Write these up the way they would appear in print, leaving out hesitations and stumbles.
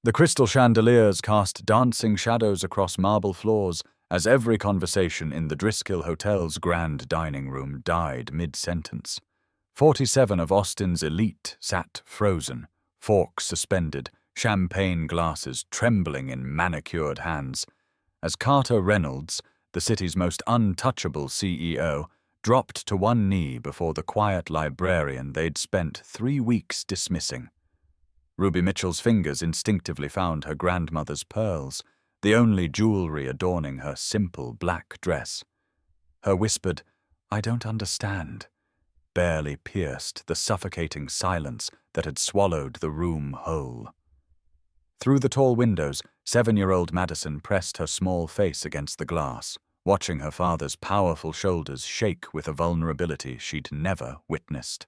The crystal chandeliers cast dancing shadows across marble floors as every conversation in the Driskill Hotel's grand dining room died mid-sentence. 47 of Austin's elite sat frozen, forks suspended, champagne glasses trembling in manicured hands, as Carter Reynolds, the city's most untouchable CEO, dropped to one knee before the quiet librarian they'd spent 3 weeks dismissing. Ruby Mitchell's fingers instinctively found her grandmother's pearls, the only jewelry adorning her simple black dress. Her whispered, "I don't understand," barely pierced the suffocating silence that had swallowed the room whole. Through the tall windows, 7-year-old Madison pressed her small face against the glass, watching her father's powerful shoulders shake with a vulnerability she'd never witnessed.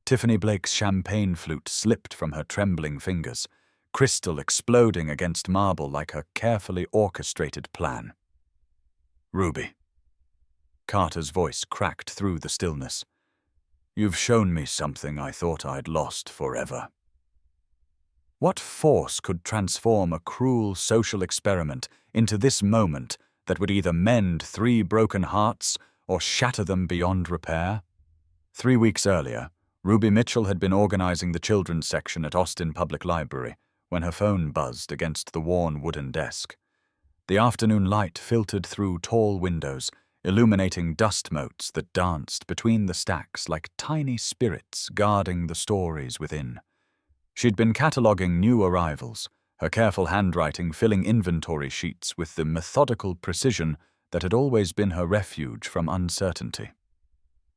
Tiffany Blake's champagne flute slipped from her trembling fingers, crystal exploding against marble like a carefully orchestrated plan. "Ruby." Carter's voice cracked through the stillness. "You've shown me something I thought I'd lost forever." What force could transform a cruel social experiment into this moment that would either mend 3 broken hearts or shatter them beyond repair? 3 weeks earlier, Ruby Mitchell had been organizing the children's section at Austin Public Library when her phone buzzed against the worn wooden desk. The afternoon light filtered through tall windows, illuminating dust motes that danced between the stacks like tiny spirits guarding the stories within. She'd been cataloging new arrivals, her careful handwriting filling inventory sheets with the methodical precision that had always been her refuge from uncertainty.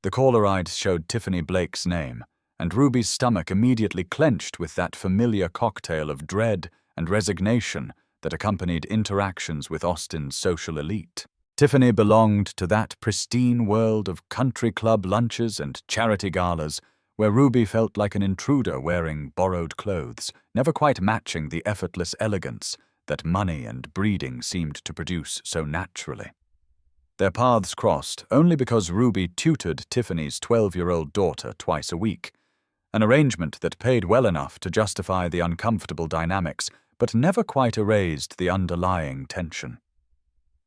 The caller ID showed Tiffany Blake's name, and Ruby's stomach immediately clenched with that familiar cocktail of dread and resignation that accompanied interactions with Austin's social elite. Tiffany belonged to that pristine world of country club lunches and charity galas where Ruby felt like an intruder wearing borrowed clothes, never quite matching the effortless elegance that money and breeding seemed to produce so naturally. Their paths crossed only because Ruby tutored Tiffany's 12-year-old daughter twice a week, an arrangement that paid well enough to justify the uncomfortable dynamics but never quite erased the underlying tension.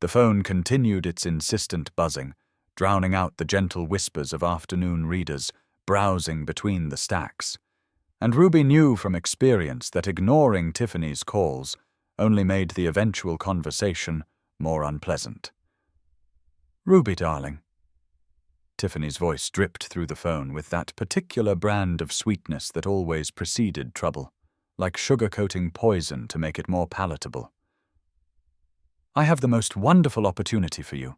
The phone continued its insistent buzzing, drowning out the gentle whispers of afternoon readers browsing between the stacks, and Ruby knew from experience that ignoring Tiffany's calls only made the eventual conversation more unpleasant. "Ruby, darling." Tiffany's voice dripped through the phone with that particular brand of sweetness that always preceded trouble, like sugar-coating poison to make it more palatable. "I have the most wonderful opportunity for you.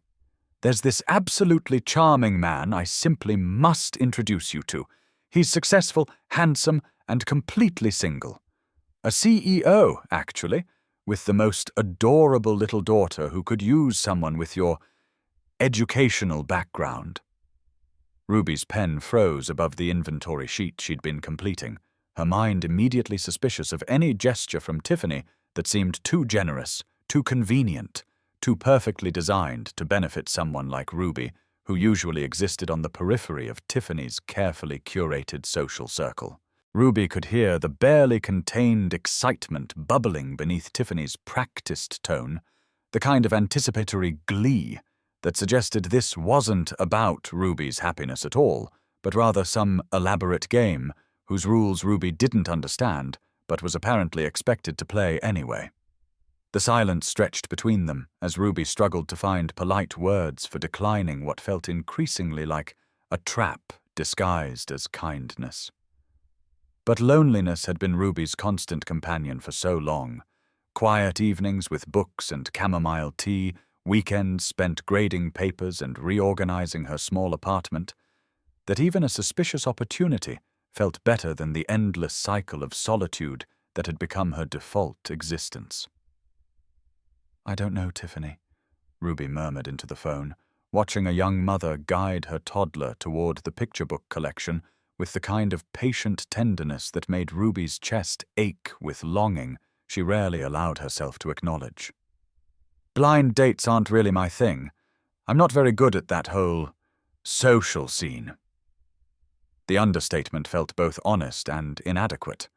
There's this absolutely charming man I simply must introduce you to. He's successful, handsome, and completely single. A CEO, actually, with the most adorable little daughter who could use someone with your educational background." Ruby's pen froze above the inventory sheet she'd been completing, her mind immediately suspicious of any gesture from Tiffany that seemed too generous, too convenient, too perfectly designed to benefit someone like Ruby, who usually existed on the periphery of Tiffany's carefully curated social circle. Ruby could hear the barely contained excitement bubbling beneath Tiffany's practiced tone, the kind of anticipatory glee that suggested this wasn't about Ruby's happiness at all, but rather some elaborate game whose rules Ruby didn't understand but was apparently expected to play anyway. The silence stretched between them as Ruby struggled to find polite words for declining what felt increasingly like a trap disguised as kindness. But loneliness had been Ruby's constant companion for so long. Quiet evenings with books and chamomile tea, weekends spent grading papers and reorganizing her small apartment, that even a suspicious opportunity felt better than the endless cycle of solitude that had become her default existence. "I don't know, Tiffany," Ruby murmured into the phone, watching a young mother guide her toddler toward the picture book collection with the kind of patient tenderness that made Ruby's chest ache with longing she rarely allowed herself to acknowledge. "Blind dates aren't really my thing. I'm not very good at that whole social scene." The understatement felt both honest and inadequate.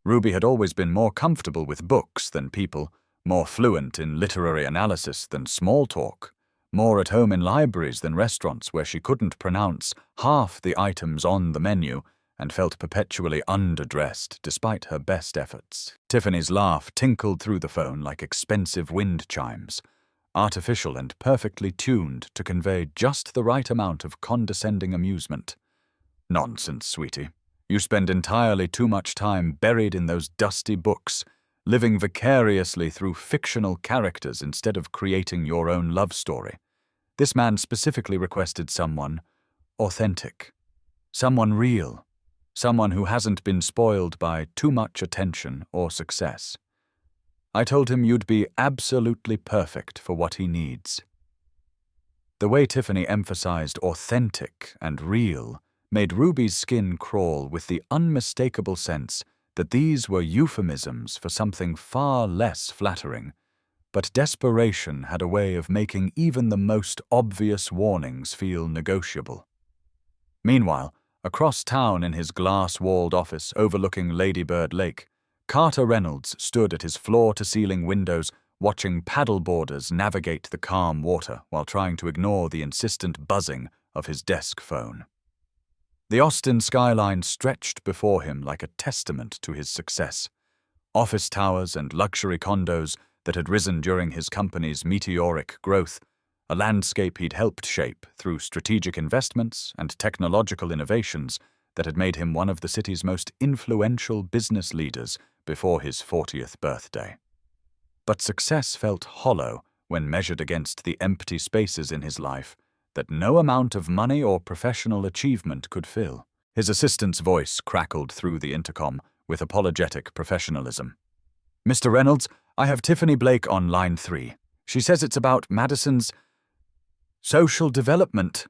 Ruby had always been more comfortable with books than people, more fluent in literary analysis than small talk, more at home in libraries than restaurants where she couldn't pronounce half the items on the menu and felt perpetually underdressed despite her best efforts. Tiffany's laugh tinkled through the phone like expensive wind chimes, artificial and perfectly tuned to convey just the right amount of condescending amusement. "Nonsense, sweetie. You spend entirely too much time buried in those dusty books, living vicariously through fictional characters instead of creating your own love story. This man specifically requested someone authentic, someone real, someone who hasn't been spoiled by too much attention or success. I told him you'd be absolutely perfect for what he needs." The way Tiffany emphasized authentic and real made Ruby's skin crawl with the unmistakable sense that these were euphemisms for something far less flattering, but desperation had a way of making even the most obvious warnings feel negotiable. Meanwhile, across town in his glass-walled office overlooking Ladybird Lake, Carter Reynolds stood at his floor-to-ceiling windows watching paddleboarders navigate the calm water while trying to ignore the insistent buzzing of his desk phone. The Austin skyline stretched before him like a testament to his success. Office towers and luxury condos that had risen during his company's meteoric growth, a landscape he'd helped shape through strategic investments and technological innovations that had made him one of the city's most influential business leaders before his 40th birthday. But success felt hollow when measured against the empty spaces in his life that no amount of money or professional achievement could fill. His assistant's voice crackled through the intercom with apologetic professionalism. "Mr. Reynolds, I have Tiffany Blake on line 3. She says it's about Madison's social development."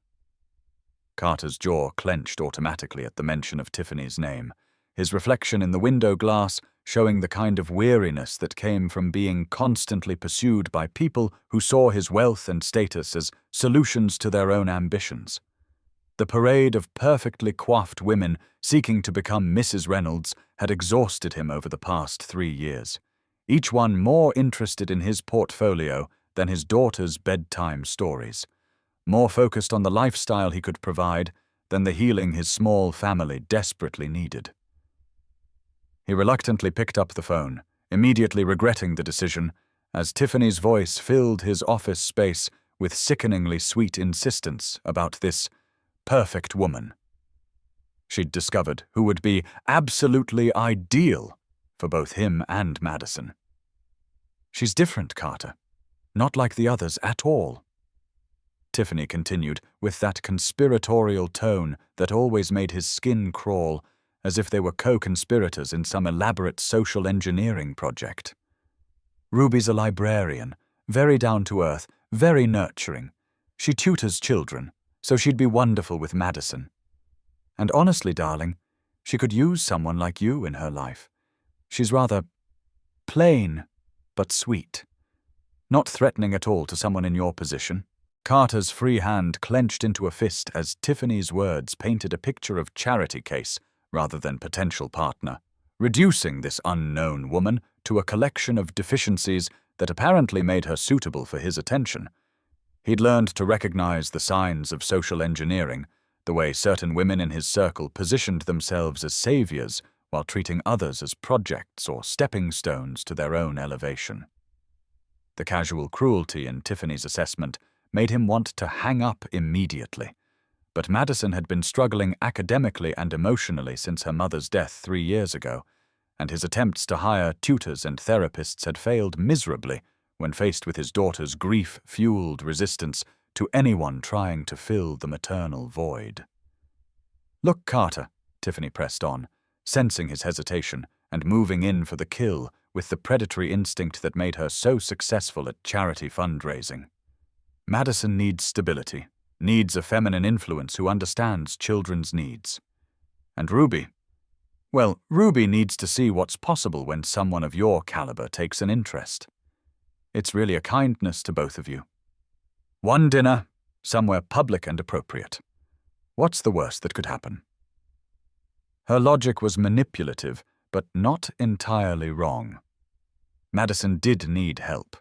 Carter's jaw clenched automatically at the mention of Tiffany's name, his reflection in the window glass showing the kind of weariness that came from being constantly pursued by people who saw his wealth and status as solutions to their own ambitions. The parade of perfectly coiffed women seeking to become Mrs. Reynolds had exhausted him over the past 3 years, each one more interested in his portfolio than his daughter's bedtime stories, more focused on the lifestyle he could provide than the healing his small family desperately needed. He reluctantly picked up the phone, immediately regretting the decision, as Tiffany's voice filled his office space with sickeningly sweet insistence about this perfect woman she'd discovered who would be absolutely ideal for both him and Madison. "She's different, Carter. Not like the others at all," Tiffany continued with that conspiratorial tone that always made his skin crawl, as if they were co-conspirators in some elaborate social engineering project. "Ruby's a librarian, very down-to-earth, very nurturing. She tutors children, so she'd be wonderful with Madison. And honestly, darling, she could use someone like you in her life. She's rather plain, but sweet. Not threatening at all to someone in your position." Carter's free hand clenched into a fist as Tiffany's words painted a picture of charity case rather than potential partner, reducing this unknown woman to a collection of deficiencies that apparently made her suitable for his attention. He'd learned to recognize the signs of social engineering, the way certain women in his circle positioned themselves as saviors while treating others as projects or stepping stones to their own elevation. The casual cruelty in Tiffany's assessment made him want to hang up immediately. But Madison had been struggling academically and emotionally since her mother's death 3 years ago, and his attempts to hire tutors and therapists had failed miserably when faced with his daughter's grief-fueled resistance to anyone trying to fill the maternal void. "Look, Carter," Tiffany pressed on, sensing his hesitation and moving in for the kill with the predatory instinct that made her so successful at charity fundraising. "Madison needs stability, needs a feminine influence who understands children's needs. And Ruby needs to see what's possible when someone of your caliber takes an interest. It's really a kindness to both of you. One dinner, somewhere public and appropriate. What's the worst that could happen?" Her logic was manipulative, but not entirely wrong. Madison did need help,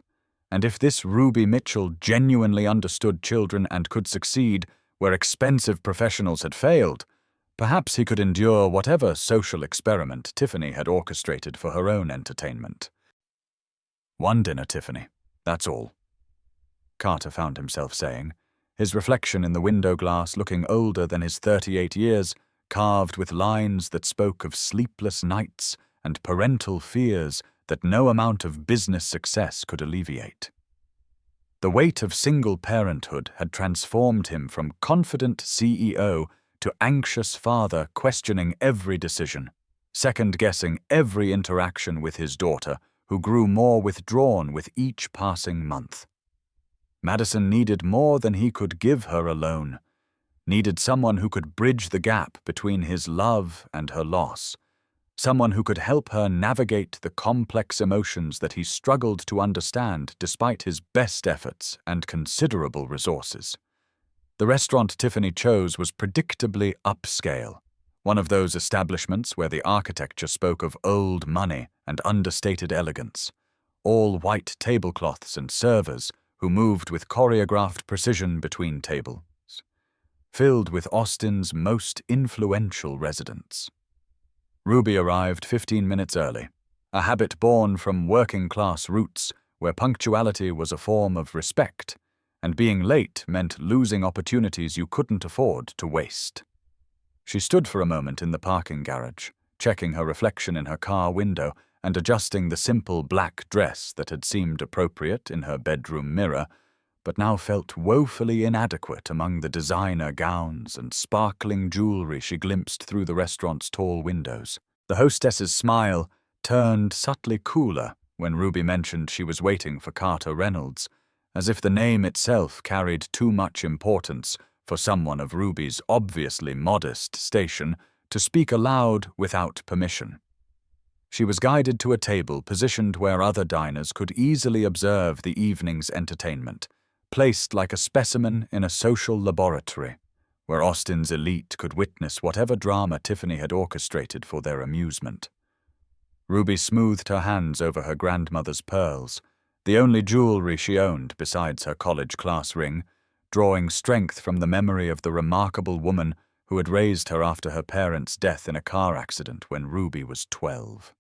and if this Ruby Mitchell genuinely understood children and could succeed where expensive professionals had failed, perhaps he could endure whatever social experiment Tiffany had orchestrated for her own entertainment. "One dinner, Tiffany, that's all," Carter found himself saying, his reflection in the window glass looking older than his 38 years, carved with lines that spoke of sleepless nights and parental fears that no amount of business success could alleviate. The weight of single parenthood had transformed him from confident CEO to anxious father, questioning every decision, second-guessing every interaction with his daughter, who grew more withdrawn with each passing month. Madison needed more than he could give her alone, needed someone who could bridge the gap between his love and her loss, someone who could help her navigate the complex emotions that he struggled to understand despite his best efforts and considerable resources. The restaurant Tiffany chose was predictably upscale, one of those establishments where the architecture spoke of old money and understated elegance, all white tablecloths and servers who moved with choreographed precision between tables, filled with Austin's most influential residents. Ruby arrived 15 minutes early, a habit born from working-class roots where punctuality was a form of respect, and being late meant losing opportunities you couldn't afford to waste. She stood for a moment in the parking garage, checking her reflection in her car window and adjusting the simple black dress that had seemed appropriate in her bedroom mirror, but now felt woefully inadequate among the designer gowns and sparkling jewelry she glimpsed through the restaurant's tall windows. The hostess's smile turned subtly cooler when Ruby mentioned she was waiting for Carter Reynolds, as if the name itself carried too much importance for someone of Ruby's obviously modest station to speak aloud without permission. She was guided to a table positioned where other diners could easily observe the evening's entertainment, placed like a specimen in a social laboratory, where Austin's elite could witness whatever drama Tiffany had orchestrated for their amusement. Ruby smoothed her hands over her grandmother's pearls, the only jewelry she owned besides her college class ring, drawing strength from the memory of the remarkable woman who had raised her after her parents' death in a car accident when Ruby was 12.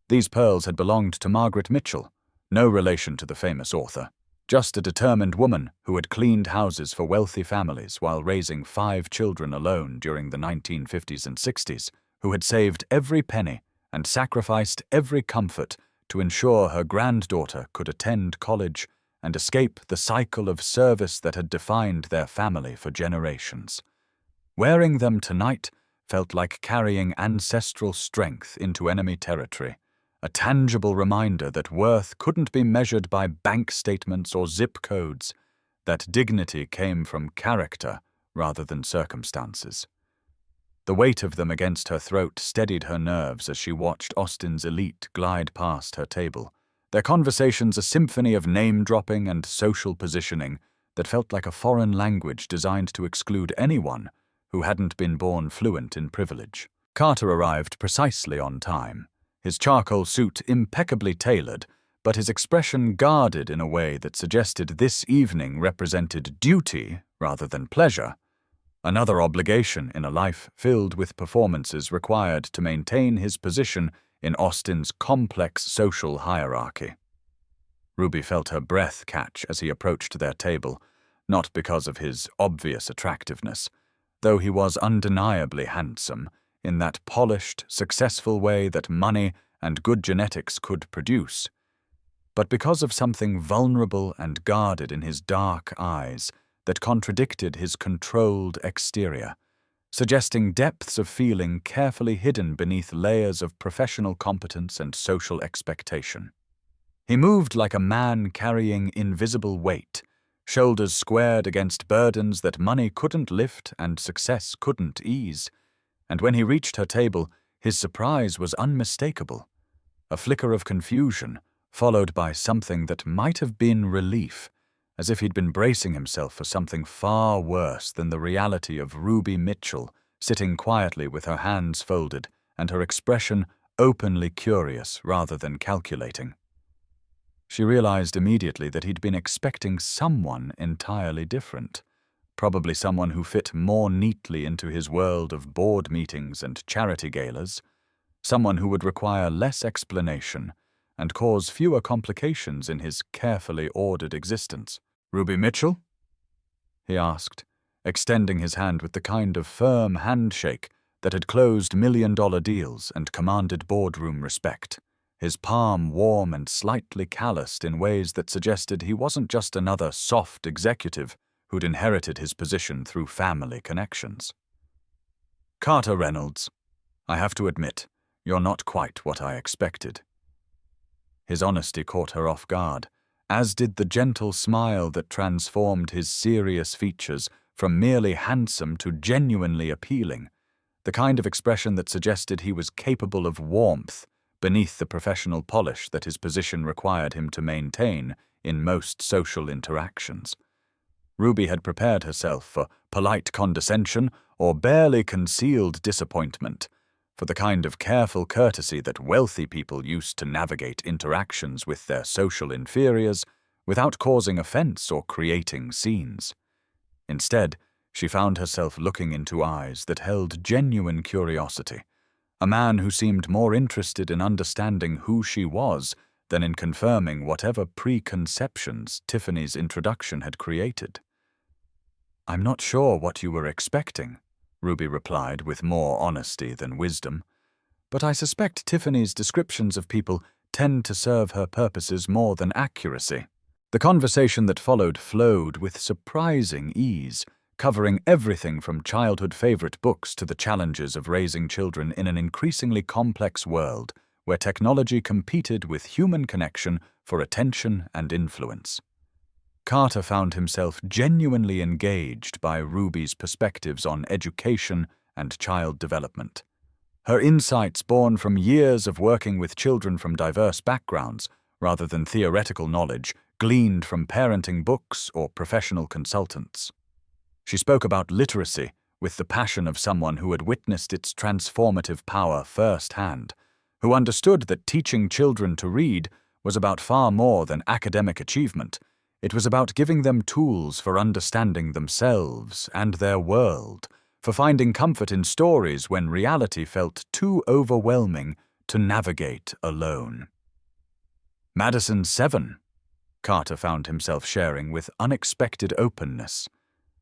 These pearls had belonged to Margaret Mitchell, no relation to the famous author, just a determined woman who had cleaned houses for wealthy families while raising 5 children alone during the 1950s and 60s, who had saved every penny and sacrificed every comfort to ensure her granddaughter could attend college and escape the cycle of service that had defined their family for generations. Wearing them tonight felt like carrying ancestral strength into enemy territory, a tangible reminder that worth couldn't be measured by bank statements or zip codes, that dignity came from character rather than circumstances. The weight of them against her throat steadied her nerves as she watched Austin's elite glide past her table, their conversations a symphony of name-dropping and social positioning that felt like a foreign language designed to exclude anyone who hadn't been born fluent in privilege. Carter arrived precisely on time, his charcoal suit impeccably tailored, but his expression guarded in a way that suggested this evening represented duty rather than pleasure, another obligation in a life filled with performances required to maintain his position in Austin's complex social hierarchy. Ruby felt her breath catch as he approached their table, not because of his obvious attractiveness, though he was undeniably handsome in that polished, successful way that money and good genetics could produce, but because of something vulnerable and guarded in his dark eyes that contradicted his controlled exterior, suggesting depths of feeling carefully hidden beneath layers of professional competence and social expectation. He moved like a man carrying invisible weight, shoulders squared against burdens that money couldn't lift and success couldn't ease, and when he reached her table, his surprise was unmistakable. A flicker of confusion, followed by something that might have been relief, as if he'd been bracing himself for something far worse than the reality of Ruby Mitchell sitting quietly with her hands folded and her expression openly curious rather than calculating. She realized immediately that he'd been expecting someone entirely different, probably someone who fit more neatly into his world of board meetings and charity galas, someone who would require less explanation and cause fewer complications in his carefully ordered existence. "Ruby Mitchell?" he asked, extending his hand with the kind of firm handshake that had closed million-dollar deals and commanded boardroom respect, his palm warm and slightly calloused in ways that suggested he wasn't just another soft executive who'd inherited his position through family connections. "Carter Reynolds, I have to admit, you're not quite what I expected." His honesty caught her off guard, as did the gentle smile that transformed his serious features from merely handsome to genuinely appealing, the kind of expression that suggested he was capable of warmth beneath the professional polish that his position required him to maintain in most social interactions. Ruby had prepared herself for polite condescension or barely concealed disappointment, for the kind of careful courtesy that wealthy people used to navigate interactions with their social inferiors without causing offense or creating scenes. Instead, she found herself looking into eyes that held genuine curiosity, a man who seemed more interested in understanding who she was than in confirming whatever preconceptions Tiffany's introduction had created. "I'm not sure what you were expecting," Ruby replied with more honesty than wisdom, "but I suspect Tiffany's descriptions of people tend to serve her purposes more than accuracy." The conversation that followed flowed with surprising ease, covering everything from childhood favorite books to the challenges of raising children in an increasingly complex world where technology competed with human connection for attention and influence. Carter found himself genuinely engaged by Ruby's perspectives on education and child development. Her insights, born from years of working with children from diverse backgrounds, rather than theoretical knowledge gleaned from parenting books or professional consultants. She spoke about literacy with the passion of someone who had witnessed its transformative power firsthand, who understood that teaching children to read was about far more than academic achievement. It was about giving them tools for understanding themselves and their world, for finding comfort in stories when reality felt too overwhelming to navigate alone. "Madison 7, Carter found himself sharing with unexpected openness,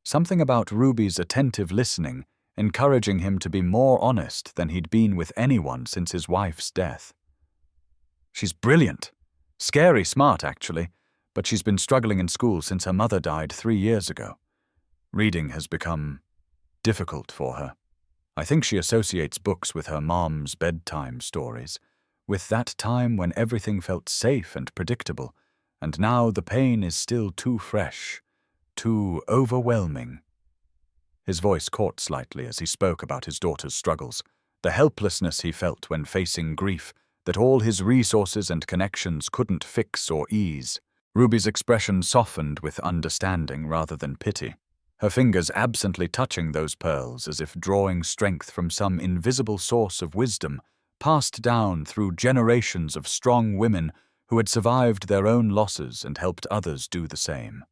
something about Ruby's attentive listening encouraging him to be more honest than he'd been with anyone since his wife's death. "She's brilliant. Scary smart, actually, but she's been struggling in school since her mother died 3 years ago. Reading has become difficult for her. I think she associates books with her mom's bedtime stories, with that time when everything felt safe and predictable, and now the pain is still too fresh, too overwhelming." His voice caught slightly as he spoke about his daughter's struggles, the helplessness he felt when facing grief that all his resources and connections couldn't fix or ease. Ruby's expression softened with understanding rather than pity, her fingers absently touching those pearls as if drawing strength from some invisible source of wisdom passed down through generations of strong women who had survived their own losses and helped others do the same.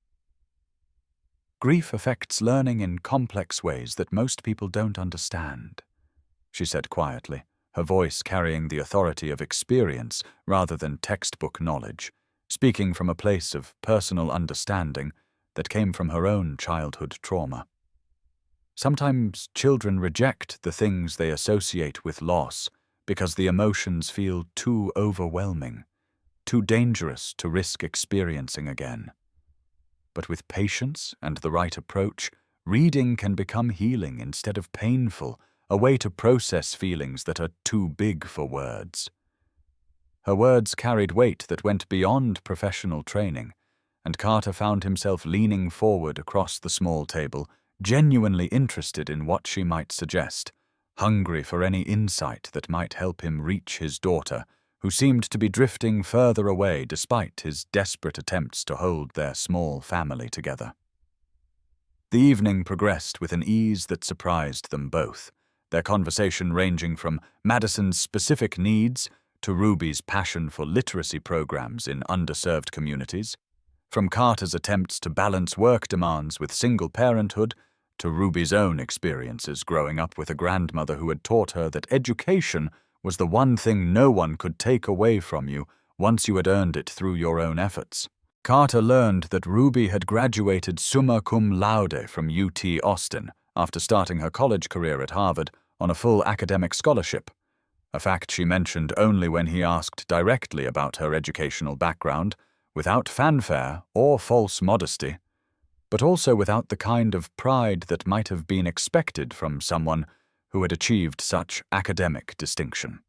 "Grief affects learning in complex ways that most people don't understand," she said quietly, her voice carrying the authority of experience rather than textbook knowledge, speaking from a place of personal understanding that came from her own childhood trauma. "Sometimes children reject the things they associate with loss because the emotions feel too overwhelming, too dangerous to risk experiencing again. But with patience and the right approach, reading can become healing instead of painful, a way to process feelings that are too big for words." Her words carried weight that went beyond professional training, and Carter found himself leaning forward across the small table, genuinely interested in what she might suggest, hungry for any insight that might help him reach his daughter, who seemed to be drifting further away despite his desperate attempts to hold their small family together. The evening progressed with an ease that surprised them both, their conversation ranging from Madison's specific needs to Ruby's passion for literacy programs in underserved communities, from Carter's attempts to balance work demands with single parenthood to Ruby's own experiences growing up with a grandmother who had taught her that education was the one thing no one could take away from you once you had earned it through your own efforts. Carter learned that Ruby had graduated summa cum laude from UT Austin after starting her college career at Harvard on a full academic scholarship, a fact she mentioned only when he asked directly about her educational background, without fanfare or false modesty, but also without the kind of pride that might have been expected from someone who had achieved such academic distinction.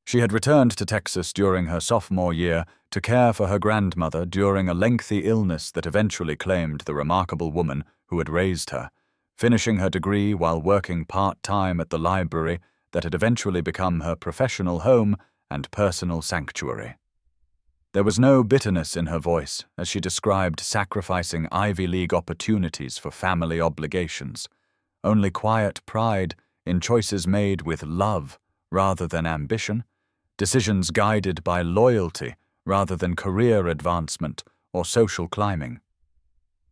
She had returned to Texas during her sophomore year to care for her grandmother during a lengthy illness that eventually claimed the remarkable woman who had raised her, finishing her degree while working part-time at the library that had eventually become her professional home and personal sanctuary. There was no bitterness in her voice as she described sacrificing Ivy League opportunities for family obligations, only quiet pride in choices made with love rather than ambition, decisions guided by loyalty rather than career advancement or social climbing.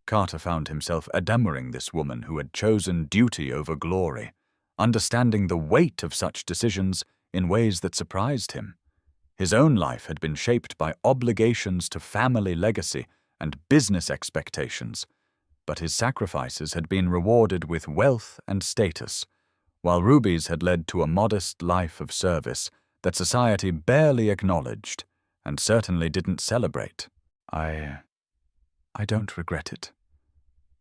Carter found himself admiring this woman who had chosen duty over glory, understanding the weight of such decisions in ways that surprised him. His own life had been shaped by obligations to family legacy and business expectations, but his sacrifices had been rewarded with wealth and status, while Ruby's had led to a modest life of service that society barely acknowledged and certainly didn't celebrate. I don't regret it,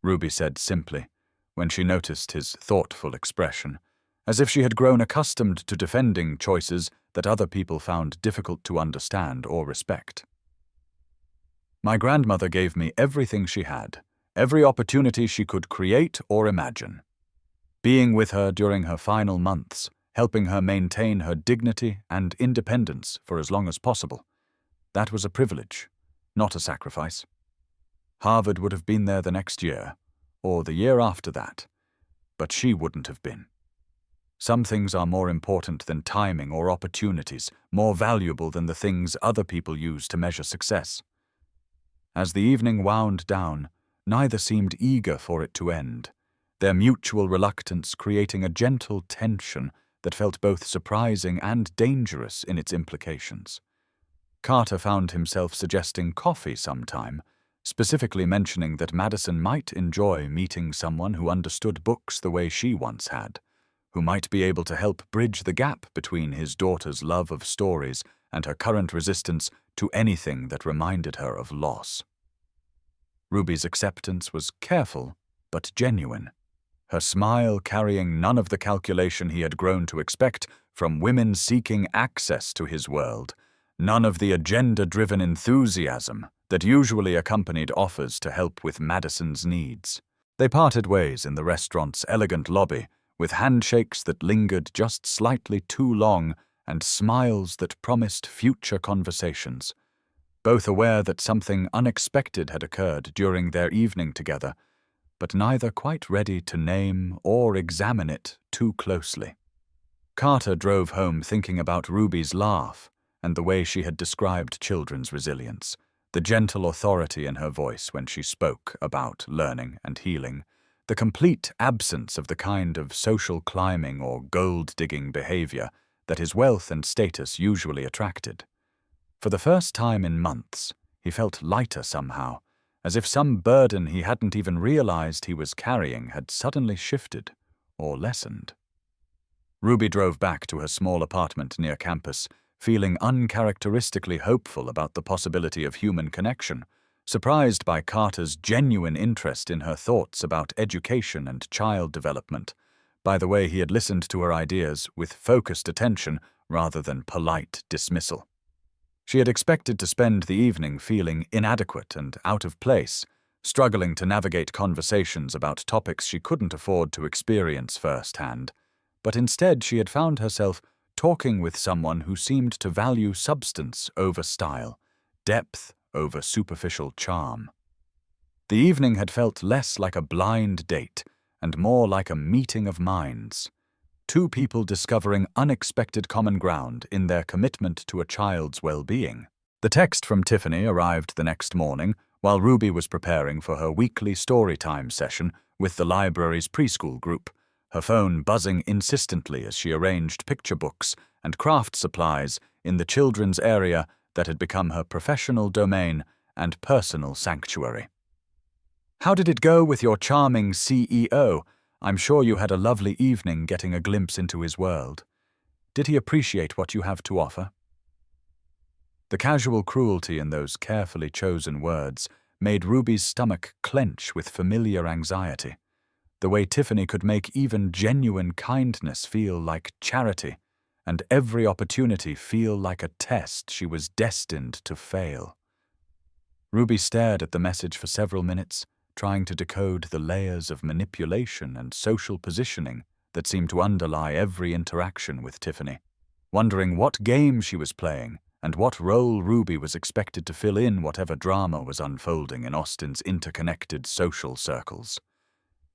Ruby said simply, when she noticed his thoughtful expression, as if she had grown accustomed to defending choices that other people found difficult to understand or respect. My grandmother gave me everything she had, every opportunity she could create or imagine. Being with her during her final months, helping her maintain her dignity and independence for as long as possible, that was a privilege, not a sacrifice. Harvard would have been there the next year, or the year after that, but she wouldn't have been. Some things are more important than timing or opportunities, more valuable than the things other people use to measure success. As the evening wound down, neither seemed eager for it to end, their mutual reluctance creating a gentle tension that felt both surprising and dangerous in its implications. Carter found himself suggesting coffee sometime, specifically mentioning that Madison might enjoy meeting someone who understood books the way she once had, who might be able to help bridge the gap between his daughter's love of stories and her current resistance to anything that reminded her of loss. Ruby's acceptance was careful but genuine, her smile carrying none of the calculation he had grown to expect from women seeking access to his world, none of the agenda-driven enthusiasm that usually accompanied offers to help with Madison's needs. They parted ways in the restaurant's elegant lobby, with handshakes that lingered just slightly too long and smiles that promised future conversations, both aware that something unexpected had occurred during their evening together, but neither quite ready to name or examine it too closely. Carter drove home thinking about Ruby's laugh and the way she had described children's resilience, the gentle authority in her voice when she spoke about learning and healing, the complete absence of the kind of social climbing or gold-digging behavior that his wealth and status usually attracted. For the first time in months, he felt lighter somehow, as if some burden he hadn't even realized he was carrying had suddenly shifted or lessened. Ruby drove back to her small apartment near campus, feeling uncharacteristically hopeful about the possibility of human connection, surprised by Carter's genuine interest in her thoughts about education and child development, by the way he had listened to her ideas with focused attention rather than polite dismissal. She had expected to spend the evening feeling inadequate and out of place, struggling to navigate conversations about topics she couldn't afford to experience firsthand, but instead she had found herself talking with someone who seemed to value substance over style, depth over superficial charm. The evening had felt less like a blind date and more like a meeting of minds, two people discovering unexpected common ground in their commitment to a child's well-being. The text from Tiffany arrived the next morning while Ruby was preparing for her weekly storytime session with the library's preschool group, her phone buzzing insistently as she arranged picture books and craft supplies in the children's area that had become her professional domain and personal sanctuary. "How did it go with your charming CEO? I'm sure you had a lovely evening getting a glimpse into his world. Did he appreciate what you have to offer?" The casual cruelty in those carefully chosen words made Ruby's stomach clench with familiar anxiety. The way Tiffany could make even genuine kindness feel like charity, and every opportunity feel like a test she was destined to fail. Ruby stared at the message for several minutes, trying to decode the layers of manipulation and social positioning that seemed to underlie every interaction with Tiffany, wondering what game she was playing and what role Ruby was expected to fill in whatever drama was unfolding in Austin's interconnected social circles.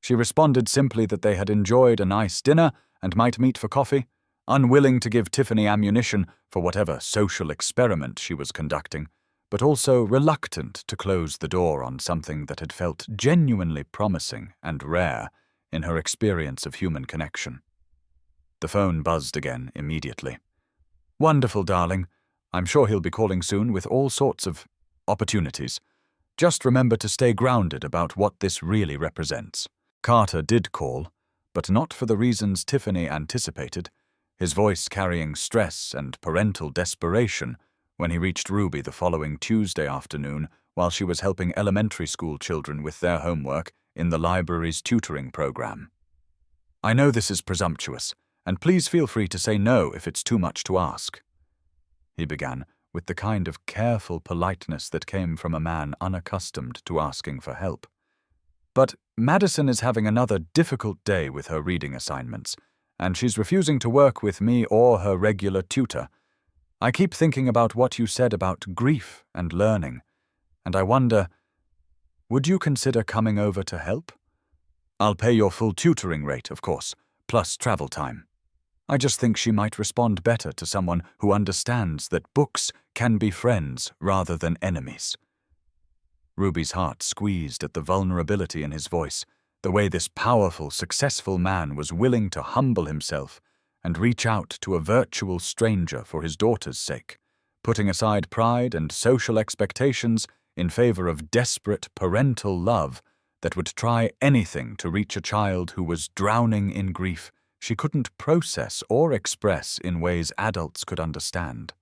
She responded simply that they had enjoyed a nice dinner and might meet for coffee, unwilling to give Tiffany ammunition for whatever social experiment she was conducting, but also reluctant to close the door on something that had felt genuinely promising and rare in her experience of human connection. The phone buzzed again immediately. "Wonderful, darling. I'm sure he'll be calling soon with all sorts of opportunities. Just remember to stay grounded about what this really represents." Carter did call, but not for the reasons Tiffany anticipated, his voice carrying stress and parental desperation when he reached Ruby the following Tuesday afternoon while she was helping elementary school children with their homework in the library's tutoring program. "I know this is presumptuous, and please feel free to say no if it's too much to ask," he began, with the kind of careful politeness that came from a man unaccustomed to asking for help. "But Madison is having another difficult day with her reading assignments, and she's refusing to work with me or her regular tutor. I keep thinking about what you said about grief and learning, and I wonder, would you consider coming over to help? I'll pay your full tutoring rate, of course, plus travel time. I just think she might respond better to someone who understands that books can be friends rather than enemies." Ruby's heart squeezed at the vulnerability in his voice, the way this powerful, successful man was willing to humble himself and reach out to a virtual stranger for his daughter's sake, putting aside pride and social expectations in favor of desperate parental love that would try anything to reach a child who was drowning in grief she couldn't process or express in ways adults could understand.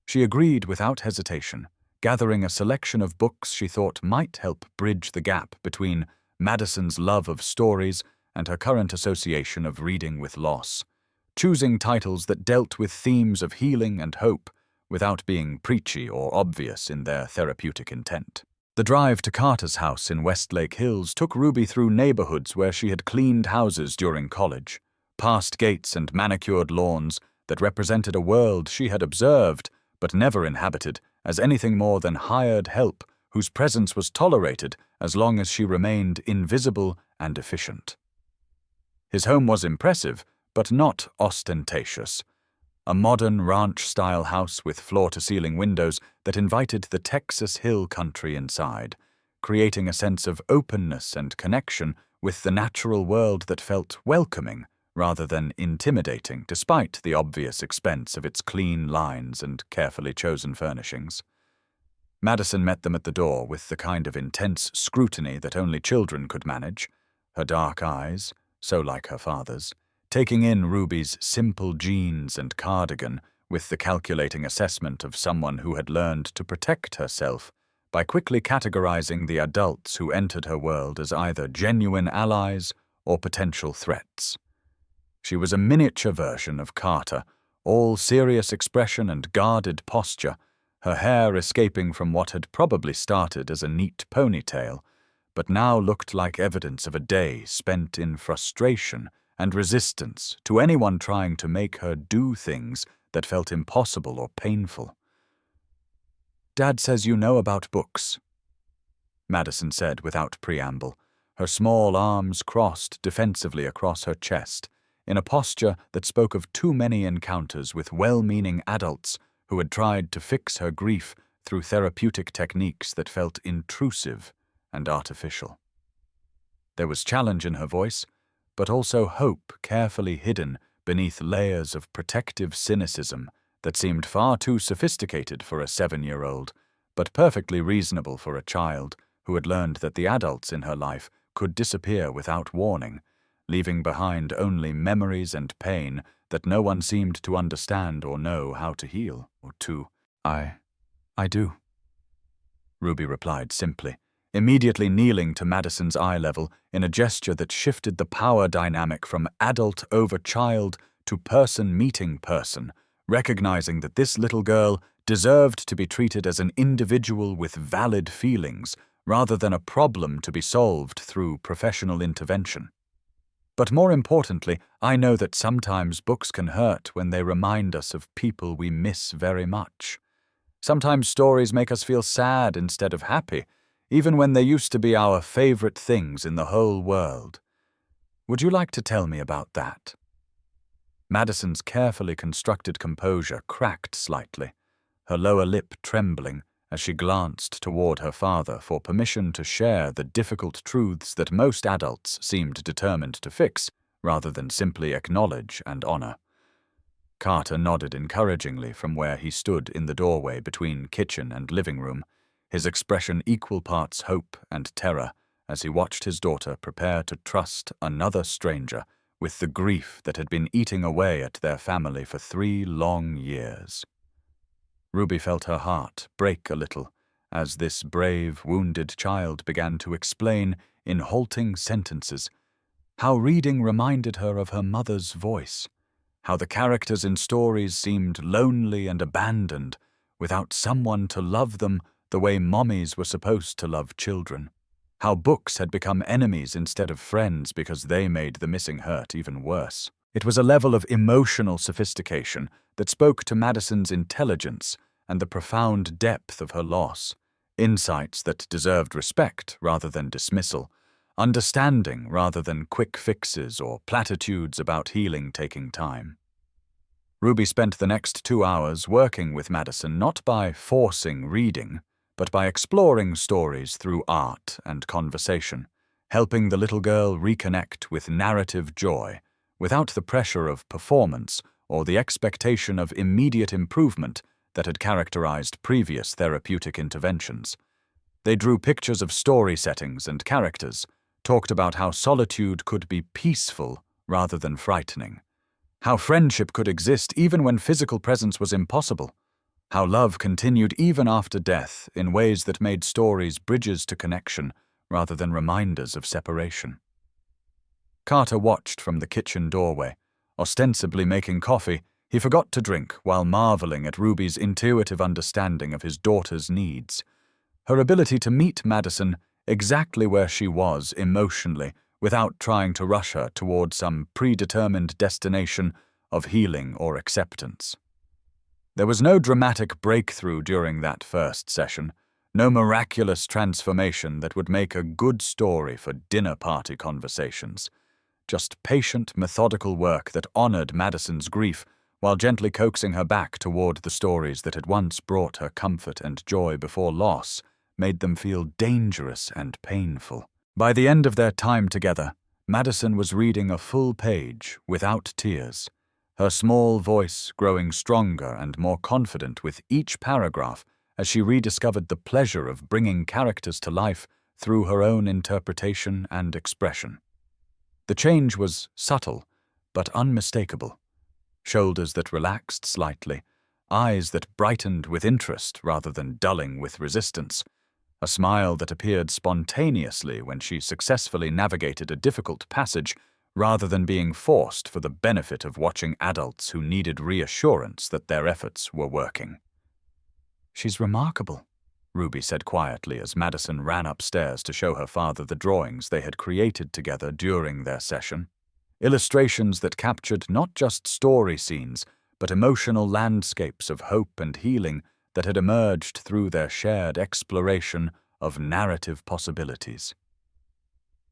She agreed without hesitation, gathering a selection of books she thought might help bridge the gap between Madison's love of stories and her current association of reading with loss, choosing titles that dealt with themes of healing and hope without being preachy or obvious in their therapeutic intent. The drive to Carter's house in Westlake Hills took Ruby through neighborhoods where she had cleaned houses during college, past gates and manicured lawns that represented a world she had observed but never inhabited as anything more than hired help whose presence was tolerated as long as she remained invisible and efficient. His home was impressive, but not ostentatious. A modern ranch-style house with floor-to-ceiling windows that invited the Texas hill country inside, creating a sense of openness and connection with the natural world that felt welcoming rather than intimidating, despite the obvious expense of its clean lines and carefully chosen furnishings. Madison met them at the door with the kind of intense scrutiny that only children could manage, her dark eyes, so like her father's, taking in Ruby's simple jeans and cardigan with the calculating assessment of someone who had learned to protect herself by quickly categorizing the adults who entered her world as either genuine allies or potential threats. She was a miniature version of Carter, all serious expression and guarded posture, her hair escaping from what had probably started as a neat ponytail, but now looked like evidence of a day spent in frustration and resistance to anyone trying to make her do things that felt impossible or painful. "Dad says you know about books," Madison said without preamble, her small arms crossed defensively across her chest, in a posture that spoke of too many encounters with well-meaning adults who had tried to fix her grief through therapeutic techniques that felt intrusive and artificial. There was challenge in her voice, but also hope carefully hidden beneath layers of protective cynicism that seemed far too sophisticated for a 7-year-old, but perfectly reasonable for a child who had learned that the adults in her life could disappear without warning, leaving behind only memories and pain that no one seemed to understand or know how to heal or to. I do, Ruby replied simply, immediately kneeling to Madison's eye level in a gesture that shifted the power dynamic from adult over child to person meeting person, recognizing that this little girl deserved to be treated as an individual with valid feelings rather than a problem to be solved through professional intervention. But more importantly, I know that sometimes books can hurt when they remind us of people we miss very much. Sometimes stories make us feel sad instead of happy, even when they used to be our favorite things in the whole world. Would you like to tell me about that? Madison's carefully constructed composure cracked slightly, her lower lip trembling as she glanced toward her father for permission to share the difficult truths that most adults seemed determined to fix, rather than simply acknowledge and honor. Carter nodded encouragingly from where he stood in the doorway between kitchen and living room, his expression equal parts hope and terror as he watched his daughter prepare to trust another stranger with the grief that had been eating away at their family for 3 long years. Ruby felt her heart break a little as this brave, wounded child began to explain in halting sentences how reading reminded her of her mother's voice, how the characters in stories seemed lonely and abandoned without someone to love them the way mommies were supposed to love children, how books had become enemies instead of friends because they made the missing hurt even worse. It was a level of emotional sophistication that spoke to Madison's intelligence and the profound depth of her loss, insights that deserved respect rather than dismissal, understanding rather than quick fixes or platitudes about healing taking time. Ruby spent the next 2 hours working with Madison not by forcing reading, but by exploring stories through art and conversation, helping the little girl reconnect with narrative joy without the pressure of performance or the expectation of immediate improvement that had characterized previous therapeutic interventions. They drew pictures of story settings and characters, talked about how solitude could be peaceful rather than frightening, how friendship could exist even when physical presence was impossible, how love continued even after death in ways that made stories bridges to connection rather than reminders of separation. Carter watched from the kitchen doorway. Ostensibly making coffee, he forgot to drink while marveling at Ruby's intuitive understanding of his daughter's needs. Her ability to meet Madison exactly where she was emotionally without trying to rush her toward some predetermined destination of healing or acceptance. There was no dramatic breakthrough during that first session, no miraculous transformation that would make a good story for dinner party conversations. Just patient, methodical work that honored Madison's grief while gently coaxing her back toward the stories that had once brought her comfort and joy before loss made them feel dangerous and painful. By the end of their time together, Madison was reading a full page without tears, her small voice growing stronger and more confident with each paragraph as she rediscovered the pleasure of bringing characters to life through her own interpretation and expression. The change was subtle, but unmistakable. Shoulders that relaxed slightly, eyes that brightened with interest rather than dulling with resistance, a smile that appeared spontaneously when she successfully navigated a difficult passage rather than being forced for the benefit of watching adults who needed reassurance that their efforts were working. "She's remarkable," Ruby said quietly as Madison ran upstairs to show her father the drawings they had created together during their session. Illustrations that captured not just story scenes, but emotional landscapes of hope and healing that had emerged through their shared exploration of narrative possibilities.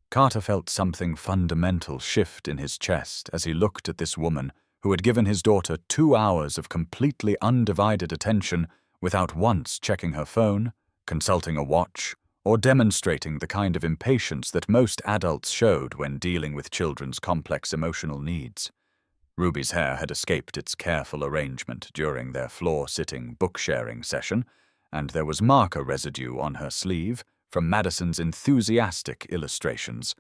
Carter felt something fundamental shift in his chest as he looked at this woman who had given his daughter 2 hours of completely undivided attention without once checking her phone, consulting a watch, or demonstrating the kind of impatience that most adults showed when dealing with children's complex emotional needs. Ruby's hair had escaped its careful arrangement during their floor-sitting book-sharing session, and there was marker residue on her sleeve from Madison's enthusiastic illustrations.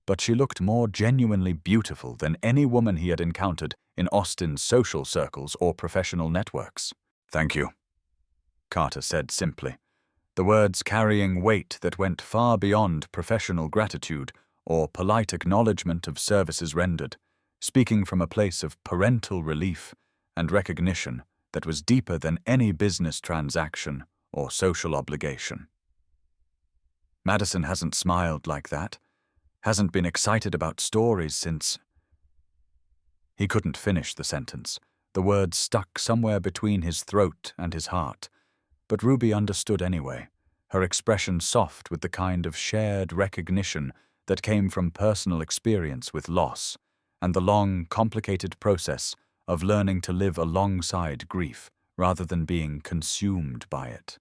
But she looked more genuinely beautiful than any woman he had encountered in Austin's social circles or professional networks. "Thank you," Carter said simply, the words carrying weight that went far beyond professional gratitude or polite acknowledgement of services rendered, speaking from a place of parental relief and recognition that was deeper than any business transaction or social obligation. Madison hasn't smiled like that, hasn't been excited about stories since... He couldn't finish the sentence. The words stuck somewhere between his throat and his heart. But Ruby understood anyway, her expression soft with the kind of shared recognition that came from personal experience with loss and the long, complicated process of learning to live alongside grief rather than being consumed by it.